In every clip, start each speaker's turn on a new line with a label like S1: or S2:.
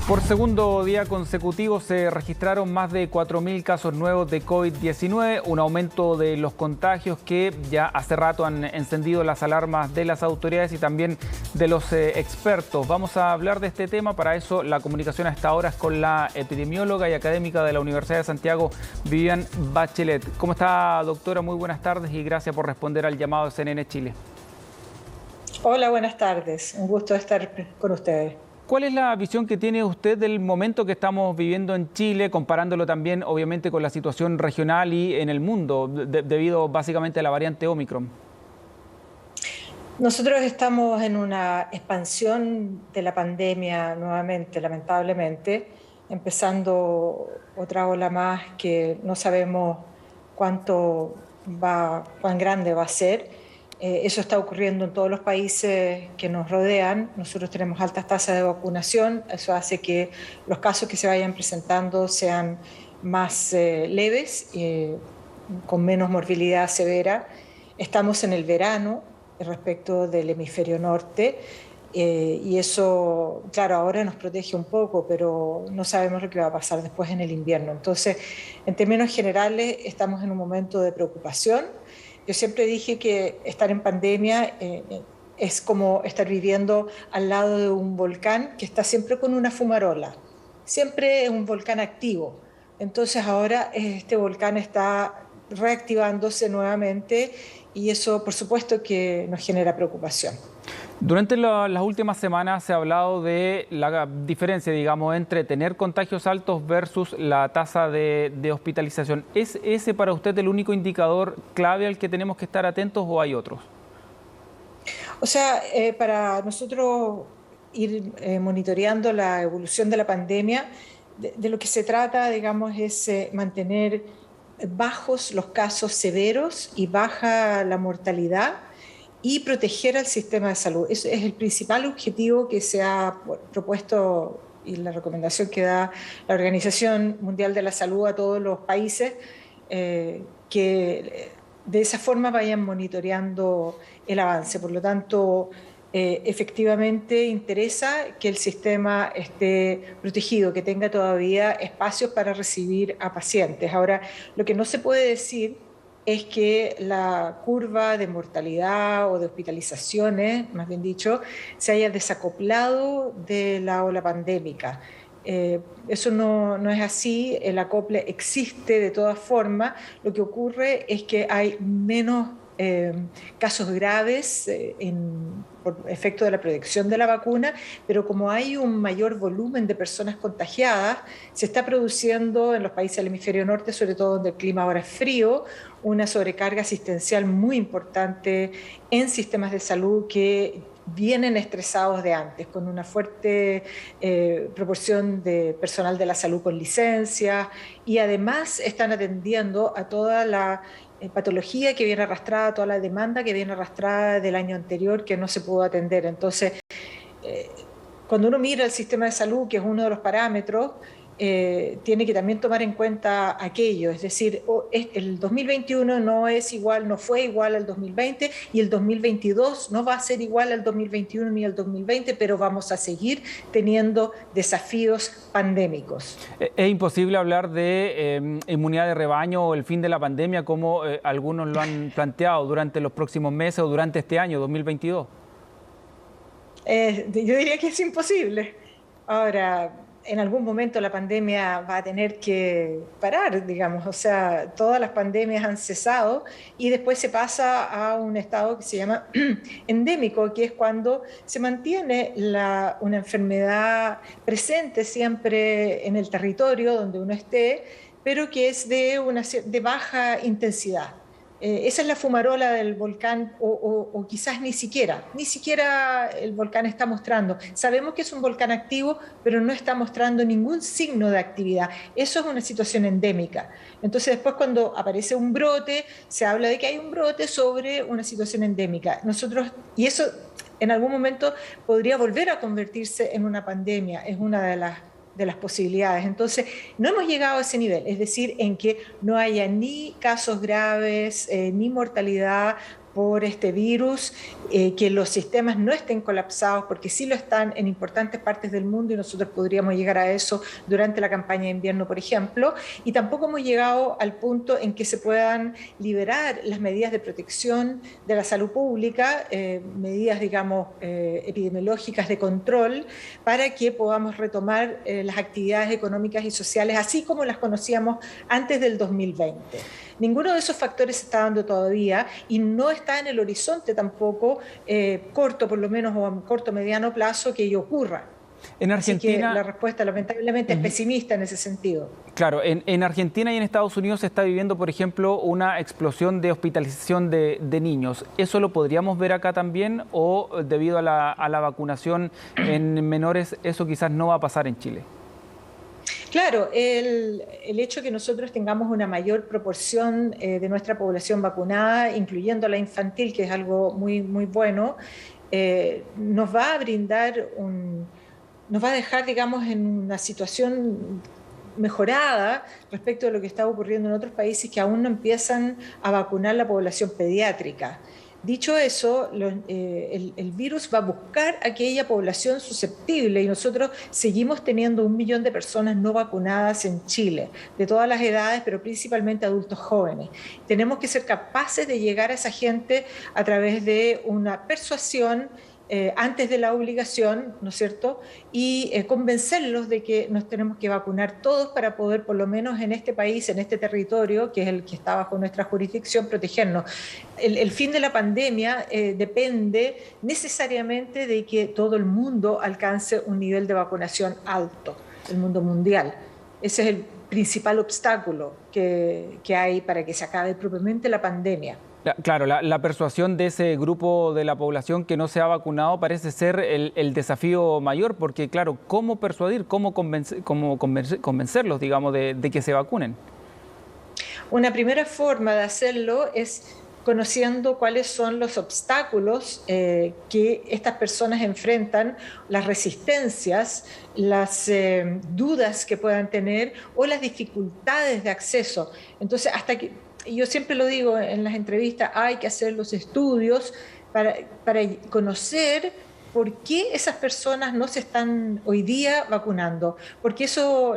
S1: Por segundo día consecutivo se registraron más de 4.000 casos nuevos de COVID-19, un aumento de los contagios que ya hace rato han encendido las alarmas de las autoridades y también de los expertos. Vamos a hablar de este tema, para eso la comunicación a esta hora es con la epidemióloga y académica de la Universidad de Santiago, Vivian Bachelet. ¿Cómo está, doctora? Muy buenas tardes y gracias por responder al llamado de CNN Chile.
S2: Hola, buenas tardes. Un gusto estar con ustedes.
S1: ¿Cuál es la visión que tiene usted del momento que estamos viviendo en Chile, comparándolo también obviamente con la situación regional y en el mundo, debido básicamente a la variante Omicron?
S2: Nosotros estamos en una expansión de la pandemia nuevamente, lamentablemente, empezando otra ola más que no sabemos cuán grande va a ser. Eso está ocurriendo en todos los países que nos rodean. Nosotros tenemos altas tasas de vacunación. Eso hace que los casos que se vayan presentando sean más leves, con menos morbilidad severa. Estamos en el verano respecto del hemisferio norte. Y eso, claro, ahora nos protege un poco, pero no sabemos lo que va a pasar después en el invierno. Entonces, en términos generales, estamos en un momento de preocupación. Yo siempre dije que estar en pandemia es como estar viviendo al lado de un volcán que está siempre con una fumarola. Siempre es un volcán activo. Entonces ahora este volcán está reactivándose nuevamente y eso, por supuesto, que nos genera preocupación.
S1: Durante las últimas semanas se ha hablado de la diferencia, digamos, entre tener contagios altos versus la tasa de hospitalización. ¿Es ese para usted el único indicador clave al que tenemos que estar atentos o hay otros?
S2: O sea, para nosotros ir monitoreando la evolución de la pandemia, de lo que se trata, digamos, es mantener bajos los casos severos y baja la mortalidad, y proteger al sistema de salud. Ese es el principal objetivo que se ha propuesto y la recomendación que da la Organización Mundial de la Salud a todos los países, que de esa forma vayan monitoreando el avance. Por lo tanto, efectivamente interesa que el sistema esté protegido, que tenga todavía espacios para recibir a pacientes. Ahora, lo que no se puede decir es que la curva de mortalidad o de hospitalizaciones, más bien dicho, se haya desacoplado de la ola pandémica. Eso no es así, el acople existe de todas formas. Lo que ocurre es que hay menos casos graves por efecto de la protección de la vacuna, pero como hay un mayor volumen de personas contagiadas, se está produciendo en los países del hemisferio norte, sobre todo donde el clima ahora es frío, una sobrecarga asistencial muy importante en sistemas de salud que vienen estresados de antes, con una fuerte proporción de personal de la salud con licencias, y además están atendiendo a toda la patología que viene arrastrada, toda la demanda que viene arrastrada del año anterior que no se pudo atender. Entonces, cuando uno mira el sistema de salud, que es uno de los parámetros, tiene que también tomar en cuenta aquello, es decir, el 2021 no fue igual al 2020 y el 2022 no va a ser igual al 2021 ni al 2020, pero vamos a seguir teniendo desafíos pandémicos.
S1: Es imposible hablar de inmunidad de rebaño o el fin de la pandemia como algunos lo han planteado durante los próximos meses o durante este año 2022.
S2: Yo diría que es imposible. Ahora, en algún momento la pandemia va a tener que parar, digamos, o sea, todas las pandemias han cesado y después se pasa a un estado que se llama endémico, que es cuando se mantiene una enfermedad presente siempre en el territorio donde uno esté, pero que es de baja intensidad. Esa es la fumarola del volcán, o quizás ni siquiera el volcán está mostrando. Sabemos que es un volcán activo, pero no está mostrando ningún signo de actividad. Eso es una situación endémica. Entonces después, cuando aparece un brote, se habla de que hay un brote sobre una situación endémica. Y eso en algún momento podría volver a convertirse en una pandemia, es una de las posibilidades. Entonces, no hemos llegado a ese nivel, es decir, en que no haya ni casos graves, ni mortalidad por este virus, que los sistemas no estén colapsados, porque sí lo están en importantes partes del mundo y nosotros podríamos llegar a eso durante la campaña de invierno, por ejemplo, y tampoco hemos llegado al punto en que se puedan liberar las medidas de protección de la salud pública, medidas, digamos, epidemiológicas de control, para que podamos retomar las actividades económicas y sociales, así como las conocíamos antes del 2020. Ninguno de esos factores se está dando todavía y no está en el horizonte tampoco corto, por lo menos, o a corto mediano plazo, que ello ocurra.
S1: En Argentina,
S2: así que la respuesta lamentablemente es pesimista en ese sentido.
S1: Claro, en Argentina y en Estados Unidos se está viviendo, por ejemplo, una explosión de hospitalización de niños. ¿Eso lo podríamos ver acá también o debido a la vacunación en menores eso quizás no va a pasar en Chile?
S2: Claro, el hecho de que nosotros tengamos una mayor proporción de nuestra población vacunada, incluyendo la infantil, que es algo muy, muy bueno, nos va a brindar nos va a dejar, digamos, en una situación mejorada respecto de lo que está ocurriendo en otros países que aún no empiezan a vacunar la población pediátrica. Dicho eso, el virus va a buscar aquella población susceptible y nosotros seguimos teniendo 1 millón de personas no vacunadas en Chile, de todas las edades, pero principalmente adultos jóvenes. Tenemos que ser capaces de llegar a esa gente a través de una persuasión antes de la obligación, ¿no es cierto?, y convencerlos de que nos tenemos que vacunar todos para poder, por lo menos en este país, en este territorio, que es el que está bajo nuestra jurisdicción, protegernos. El fin de la pandemia depende necesariamente de que todo el mundo alcance un nivel de vacunación alto, el mundo mundial. Ese es el principal obstáculo que hay para que se acabe propiamente la pandemia.
S1: Claro, la persuasión de ese grupo de la población que no se ha vacunado parece ser el desafío mayor, porque claro, ¿cómo persuadir, cómo convencerlos, digamos, de que se vacunen?
S2: Una primera forma de hacerlo es conociendo cuáles son los obstáculos que estas personas enfrentan, las resistencias, las dudas que puedan tener o las dificultades de acceso. Entonces, yo siempre lo digo en las entrevistas, hay que hacer los estudios para conocer por qué esas personas no se están hoy día vacunando, porque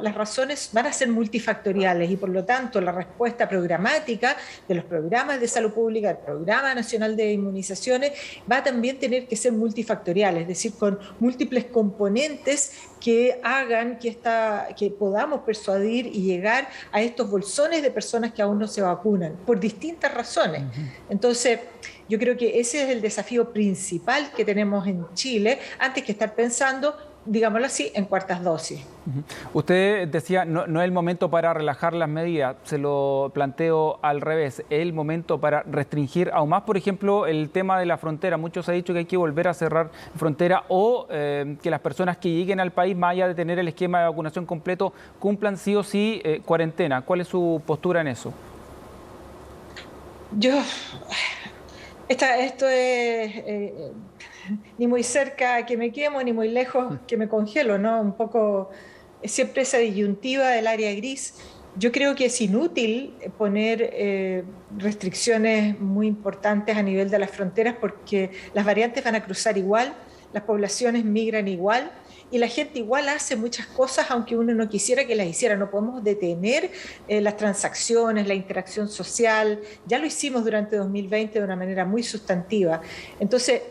S2: las razones van a ser multifactoriales y por lo tanto la respuesta programática de los programas de salud pública, del Programa Nacional de Inmunizaciones, va a también tener que ser multifactorial, es decir, con múltiples componentes que hagan que podamos persuadir y llegar a estos bolsones de personas que aún no se vacunan, por distintas razones. Entonces, yo creo que ese es el desafío principal que tenemos en Chile, antes que estar pensando, digámoslo así, en cuartas dosis.
S1: Usted decía, no es el momento para relajar las medidas, se lo planteo al revés, es el momento para restringir aún más, por ejemplo, el tema de la frontera. Muchos han dicho que hay que volver a cerrar frontera o que las personas que lleguen al país, más allá de tener el esquema de vacunación completo, cumplan sí o sí cuarentena. ¿Cuál es su postura en eso?
S2: Esto es ni muy cerca que me quemo, ni muy lejos que me congelo, ¿no? Un poco siempre esa disyuntiva del área gris. Yo creo que es inútil poner restricciones muy importantes a nivel de las fronteras porque las variantes van a cruzar igual, las poblaciones migran igual y la gente igual hace muchas cosas aunque uno no quisiera que las hiciera. No podemos detener las transacciones, la interacción social. Ya lo hicimos durante 2020 de una manera muy sustantiva. Entonces,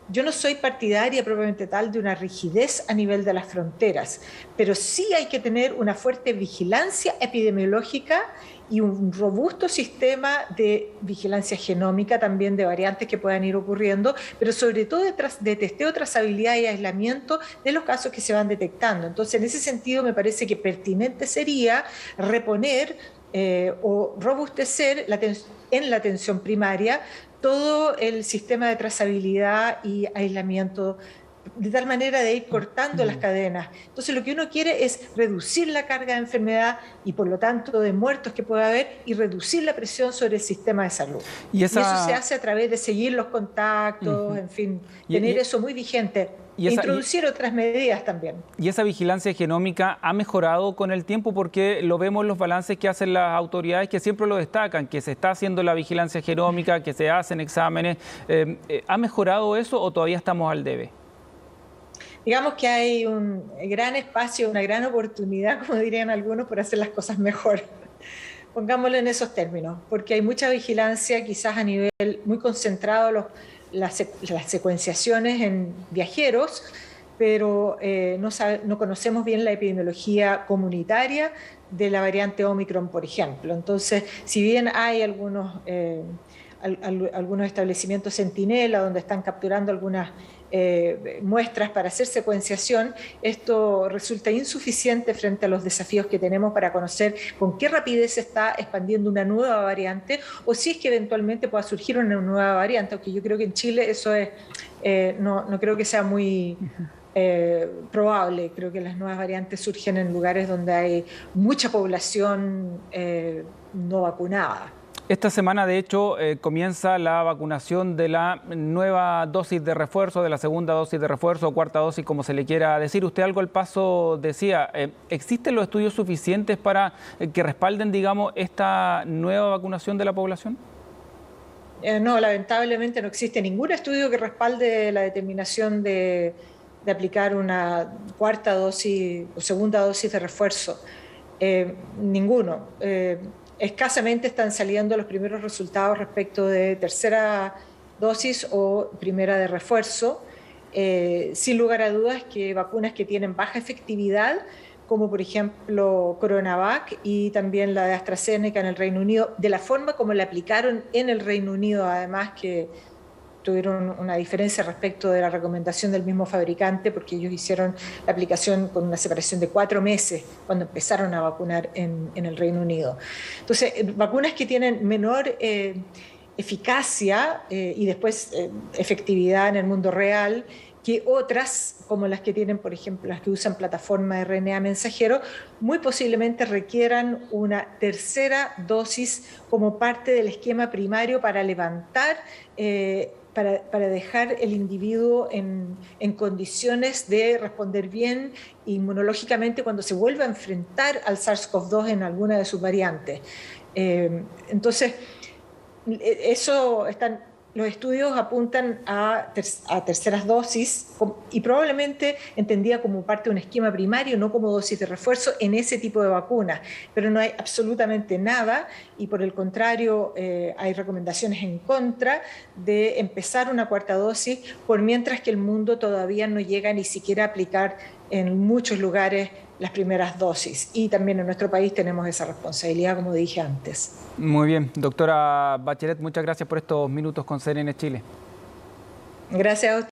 S2: yo no soy partidaria propiamente tal de una rigidez a nivel de las fronteras, pero sí hay que tener una fuerte vigilancia epidemiológica y un robusto sistema de vigilancia genómica también de variantes que puedan ir ocurriendo, pero sobre todo de testeo, trazabilidad y aislamiento de los casos que se van detectando. Entonces, en ese sentido, me parece que pertinente sería reponer o robustecer en la atención primaria todo el sistema de trazabilidad y aislamiento de tal manera de ir cortando las cadenas. Entonces lo que uno quiere es reducir la carga de enfermedad y por lo tanto de muertos que pueda haber y reducir la presión sobre el sistema de salud. Y eso se hace a través de seguir los contactos, en fin, tener eso muy vigente. E introducir otras medidas también.
S1: ¿Y esa vigilancia genómica ha mejorado con el tiempo? Porque lo vemos en los balances que hacen las autoridades, que siempre lo destacan, que se está haciendo la vigilancia genómica, que se hacen exámenes. ¿Ha mejorado eso o todavía estamos al debe?
S2: Digamos que hay un gran espacio, una gran oportunidad, como dirían algunos, por hacer las cosas mejor. Pongámoslo en esos términos, porque hay mucha vigilancia, quizás a nivel muy concentrado, las secuenciaciones en viajeros, pero no conocemos bien la epidemiología comunitaria de la variante Omicron, por ejemplo. Entonces, si bien hay algunos establecimientos centinela donde están capturando algunas muestras para hacer secuenciación, esto resulta insuficiente frente a los desafíos que tenemos para conocer con qué rapidez se está expandiendo una nueva variante o si es que eventualmente pueda surgir una nueva variante, aunque yo creo que en Chile eso es, no creo que sea muy probable. Creo que las nuevas variantes surgen en lugares donde hay mucha población no vacunada.
S1: Esta semana, de hecho, comienza la vacunación de la nueva dosis de refuerzo, de la segunda dosis de refuerzo o cuarta dosis, como se le quiera decir. Usted algo al paso decía, ¿existen los estudios suficientes para que respalden, digamos, esta nueva vacunación de la población?
S2: No, lamentablemente no existe ningún estudio que respalde la determinación de aplicar una cuarta dosis o segunda dosis de refuerzo. Ninguno. Escasamente están saliendo los primeros resultados respecto de tercera dosis o primera de refuerzo. Sin lugar a dudas que vacunas que tienen baja efectividad, como por ejemplo Coronavac y también la de AstraZeneca en el Reino Unido, de la forma como la aplicaron en el Reino Unido, además que tuvieron una diferencia respecto de la recomendación del mismo fabricante, porque ellos hicieron la aplicación con una separación de 4 meses cuando empezaron a vacunar en el Reino Unido. Entonces, vacunas que tienen menor eficacia y después efectividad en el mundo real que otras, como las que tienen, por ejemplo, las que usan plataforma de RNA mensajero, muy posiblemente requieran una tercera dosis como parte del esquema primario para levantar para dejar el individuo en condiciones de responder bien inmunológicamente cuando se vuelva a enfrentar al SARS-CoV-2 en alguna de sus variantes. Entonces, los estudios apuntan a terceras dosis y probablemente entendida como parte de un esquema primario, no como dosis de refuerzo en ese tipo de vacunas. Pero no hay absolutamente nada y por el contrario hay recomendaciones en contra de empezar una cuarta dosis por mientras que el mundo todavía no llega ni siquiera a aplicar en muchos lugares las primeras dosis. Y también en nuestro país tenemos esa responsabilidad, como dije antes.
S1: Muy bien. Doctora Bachelet, muchas gracias por estos minutos con CNN Chile.
S2: Gracias a usted.